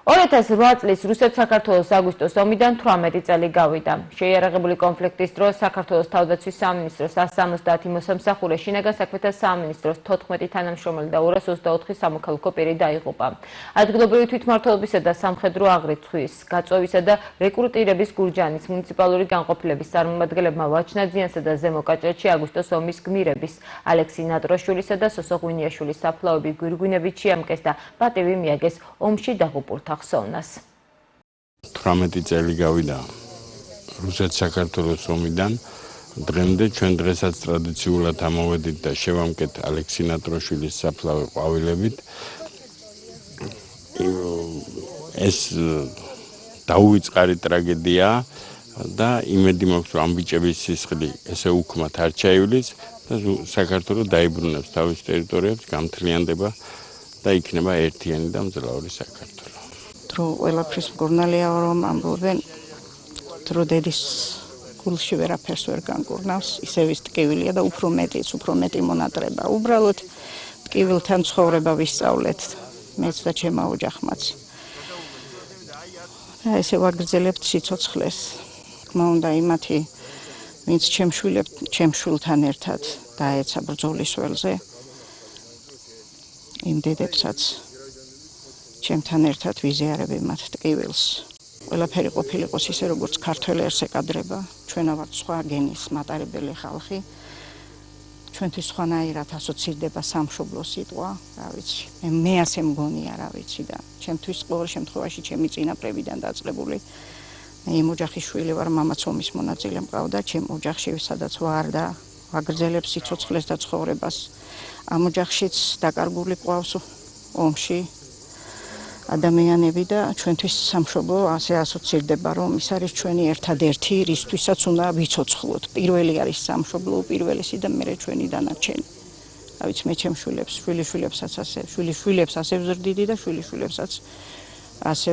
2008 წლის რუსეთ-საქართველოს აგვისტოს ომიდან 18 წელი გავიდა. შეიარაღებული კონფლიქტის დროს საქართველოს თავდაცვის სამინისტროს 170 მოსამსახურე, შინაგან საქმეთა სამინისტროს 14 თანამშრომელი და 224 სამოქალაქო პირი დაიღუპა. ადგილობრივი თვითმმართველობისა და სამხედრო აღრიცხვის, გაწვევისა და რეკრუტირების გურჯაანის მუნიციპალური განყოფილების წარმომადგენლებმა ვაჩნაძიანსა და ზემო კაჭრეთში აგვისტოს ომის გმირების ალექსი ნატროშვილისა და სოსო ღვინიაშვილის საფლავები გვირგვინებით შეამკეს და პატივი მიაგეს ომში დაღუპულთა ხსოვნას. 18 წელი გავიდა რუსეთ-საქართველოს ომიდან. დღემდე ჩვენ დღესაც ტრადიციულად ამოვედით და შევამკეთ ალექსი ნატროშვილის საფლავი ყვავილებით. ეს დაუვიწყარი ტრაგედია და იმედი მაქვს, რომ ამ ბიჭების სისხლი ესე უქმად არ ჩაივლის და საქართველო დაიბრუნებს თავის ტერიტორიებს, გამთლიანდება და იქნება ერთიანი და მძლავრი საქართველო. Დრო ყველაფრის მკურნალია, რომ ამბობენ, დრო დედის გულში ვერაფერს ვერ განკურნავს, ისევ ის ტკივილია და უფრო მეტი მონატრება. უბრალოდ ტკივილთან ცხოვრება ვისწავლეთ, მეც და ჩემმა ოჯახმაც. და ესე ვაგრძელებთ სიცოცხლეს. თქმა უნდა, იმათი, ვინც ჩემ შვილთან ერთად დაეცა ბრძოლის ველზე, იმ დედებსაც ჩემთან ერთად ვიზიარებ მათ ტკივილს. ყველაფერი ყოფილიყოს ისე, როგორც ქართველ ერს ეკადრება. ჩვენ ვართ სხვა გენის მატარებელი ხალხი. ჩვენთვის სხვანაირად ასოცირდება სამშობლო სიტყვა, რა ვიცი. მე ასე მგონია, რა ვიცი და ჩემთვის ყოველ შემთხვევაში ჩემი წინაპრებიდან დაწყებული. მე იმ ოჯახის შვილი ვარ, მამაც ომის მონაწილე მყავდა, ჩემ ოჯახში სადაც ვარ და ვაგრძელებ სიცოცხლეს და ცხოვრებას. ამ ოჯახშიც დაკარგული ყავს ომში ადამიანები და ჩვენთვის სამშობლო ასე ასოცირდება, რომ ის არის ჩვენი ერთადერთი, რისთვისაც უნდა ვიცოცხლოთ. პირველი არის სამშობლო, უპირველესი და მერე ჩვენი დანარჩენი. რა ვიცი, მე ჩემ შვილებს, შვილიშვილებსაც ასე ვზრდიდი და შვილიშვილებსაც ასე